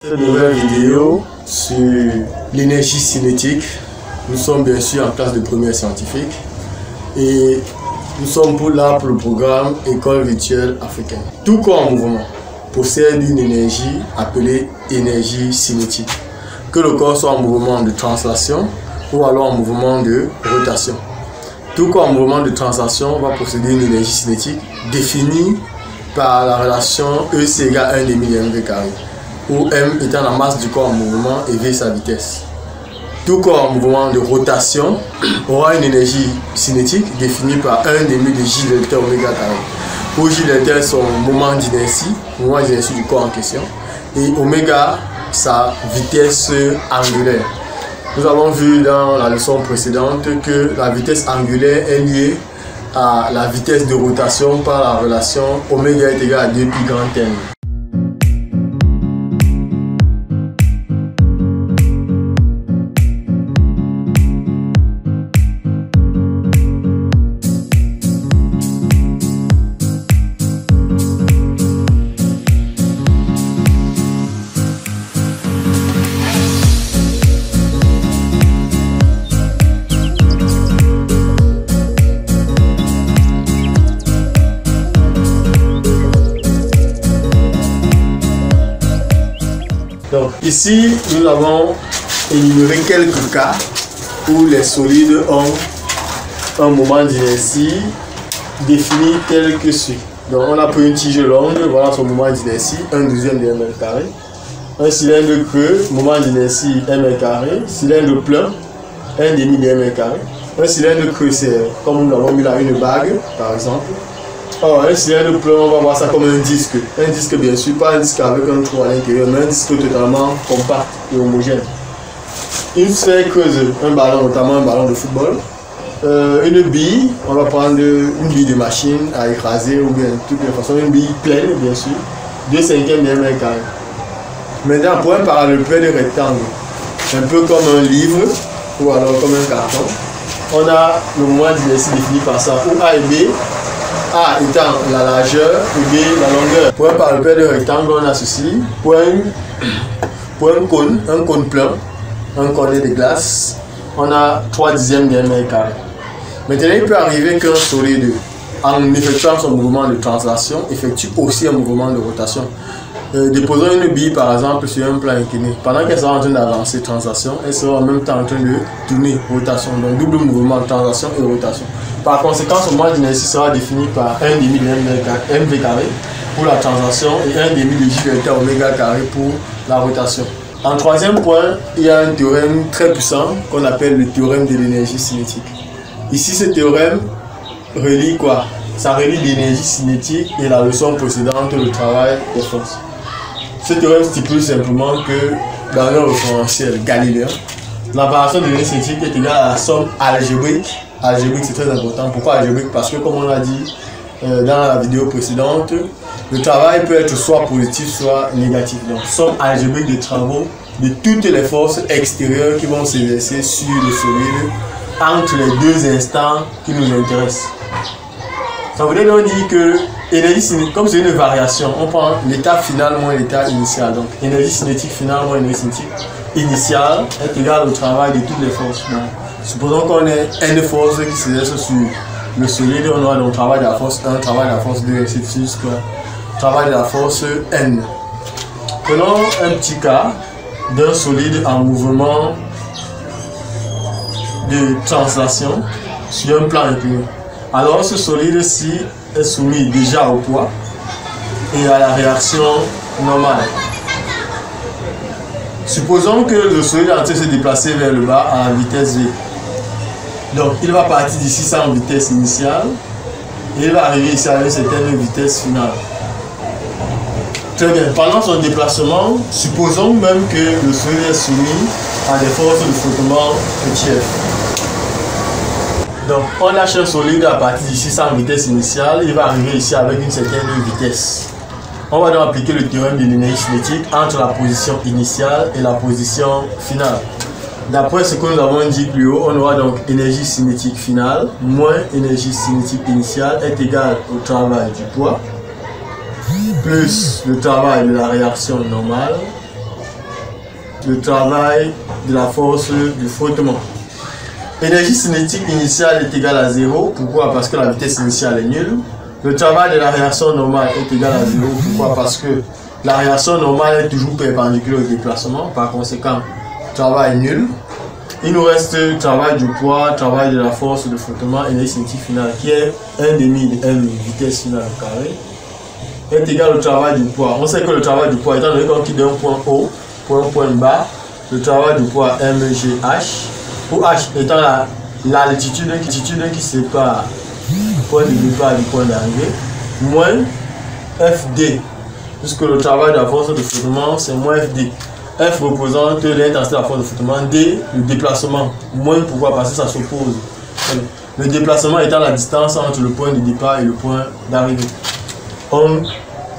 Cette nouvelle vidéo sur l'énergie cinétique. Nous sommes bien sûr en classe de première scientifique et nous sommes là pour le programme École virtuelle africaine. Tout corps en mouvement possède une énergie appelée énergie cinétique. Que le corps soit en mouvement de translation ou alors en mouvement de rotation. Tout corps en mouvement de translation va posséder une énergie cinétique définie par la relation EC égale 1 demi de mv carré, où m étant la masse du corps en mouvement et v sa vitesse. Tout corps en mouvement de rotation aura une énergie cinétique définie par 1 demi de j delta oméga carré, où j delta est son moment d'inertie du corps en question, et oméga sa vitesse angulaire. Nous avons vu dans la leçon précédente que la vitesse angulaire est liée à la vitesse de rotation par la relation oméga est égal à 2 pi grand n. Donc ici, nous avons énuméré quelques cas où les solides ont un moment d'inertie défini tel que suit. Donc on a pris une tige longue, voilà son moment d'inertie, 1/12 de ml carré. Un cylindre creux, moment d'inertie ml carré. Cylindre plein, 1 demi de ml carré. Un cylindre creux, c'est comme nous l'avons mis là, une bague par exemple. Alors, un cylindre plein, on va voir ça comme un disque. Un disque, bien sûr, pas un disque avec un trou à l'intérieur, mais un disque totalement compact et homogène. Une sphère creuse, un ballon, notamment un ballon de football. Une bille, on va prendre une bille de machine à écraser, ou bien de toutes les façons, une bille pleine, bien sûr, 2/5 de ml carré. Maintenant, pour un parallélépipède rectangle, un peu comme un livre, ou alors comme un carton, on a le moment d'inertie défini par ça, où A et B. A étant la largeur et B la longueur. Pour un parallélépipède rectangle, on a ceci. Pour un cône plein, un collet de glace, on a 3/10 de ml carré. Maintenant, il peut arriver qu'un solide, en effectuant son mouvement de translation, effectue aussi un mouvement de rotation. Déposons une bille par exemple sur un plan incliné. Pendant qu'elle sera en train d'avancer translation, elle sera en même temps en train de tourner rotation. Donc double mouvement de translation et rotation. Par conséquent, son moment d'inertie sera défini par 1 demi de mv carré pour la translation et 1 demi de j delta oméga carré pour la rotation. En troisième point, il y a un théorème très puissant qu'on appelle le théorème de l'énergie cinétique. Ici, ce théorème relie quoi? Ça relie l'énergie cinétique et la leçon précédente, le travail des forces. Ce théorème stipule simplement que dans un référentiel galiléen, la variation de l'énergie cinétique est égale à la somme algébrique. Algébrique, c'est très important. Pourquoi algébrique? Parce que comme on l'a dit dans la vidéo précédente, le travail peut être soit positif, soit négatif. Donc, somme algébrique des travaux de toutes les forces extérieures qui vont s'exercer sur le solide entre les deux instants qui nous intéressent. Ça voudrait donc dire que énergie cinétique, comme c'est une variation, on prend l'état final moins l'état initial. Donc énergie cinétique finale moins énergie cinétique initiale est égale au travail de toutes les forces. Donc, supposons qu'on ait n forces qui s'exercent sur le solide, on aura donc travail de la force 1, travail de la force 2, etc. Travail de la force n. Prenons un petit cas d'un solide en mouvement de translation sur un plan incliné. Alors ce solide-ci est soumis déjà au poids et à la réaction normale. Supposons que le solide est en train de se déplacer vers le bas à vitesse v. Donc il va partir d'ici sans vitesse initiale et il va arriver ici à une certaine vitesse finale. Très bien. Pendant son déplacement, supposons même que le solide est soumis à des forces de frottement petit f. Donc on lâche un solide à partir d'ici sans vitesse initiale, il va arriver ici avec une certaine vitesse. On va donc appliquer le théorème de l'énergie cinétique entre la position initiale et la position finale. D'après ce que nous avons dit plus haut, on aura donc énergie cinétique finale moins énergie cinétique initiale est égal au travail du poids plus le travail de la réaction normale le travail de la force de frottement. L'énergie cinétique initiale est égale à 0. Pourquoi? Parce que la vitesse initiale est nulle. Le travail de la réaction normale est égal à 0. Pourquoi? Parce que la réaction normale est toujours perpendiculaire au déplacement. Par conséquent, travail nul. Il nous reste le travail du poids, travail de la force de frottement, énergie cinétique finale, qui est 1 demi de M vitesse finale au carré, est égal au travail du poids. On sait que le travail du poids, étant donné qu'on quitte d'un point haut pour un point bas, le travail du poids mgh, où h étant l'altitude qui sépare le point de départ du point d'arrivée, moins fd, puisque le travail de la force de frottement c'est moins fd. F représente l'intensité de la force de frottement, D le déplacement, moins pourquoi? Parce que ça s'oppose. Le déplacement étant la distance entre le point de départ et le point d'arrivée. On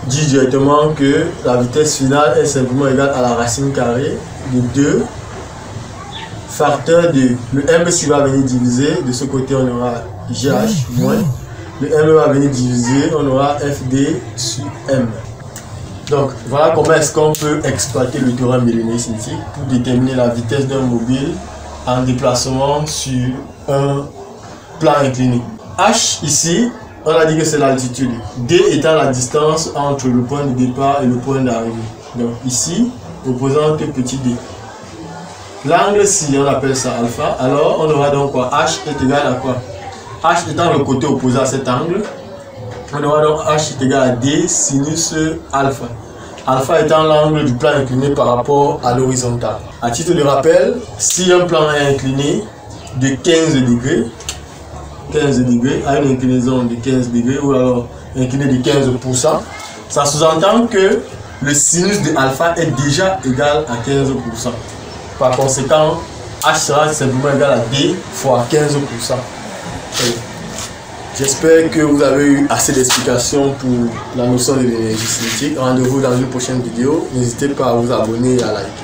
dit directement que la vitesse finale est simplement égale à la racine carrée de 2 facteur de le M qui va venir diviser, de ce côté on aura GH moins, le M va venir diviser, on aura FD sur M. Donc voilà comment est-ce qu'on peut exploiter le théorème de l'énergie cinétique pour déterminer la vitesse d'un mobile en déplacement sur un plan incliné. H ici, on a dit que c'est l'altitude, D étant la distance entre le point de départ et le point d'arrivée. Donc ici, représente petit d. L'angle, si on appelle ça alpha, alors on aura donc quoi? H est égal à quoi? H étant le côté opposé à cet angle, on aura donc H est égal à D sinus alpha. Alpha étant l'angle du plan incliné par rapport à l'horizontale. À titre de rappel, si un plan est incliné de 15 degrés à une inclinaison de 15 degrés ou alors incliné de 15%, ça sous-entend que le sinus de alpha est déjà égal à 15%. Par conséquent, H sera simplement égal à D fois 15%. J'espère que vous avez eu assez d'explications pour la notion de l'énergie cinétique. Rendez-vous dans une prochaine vidéo. N'hésitez pas à vous abonner et à liker.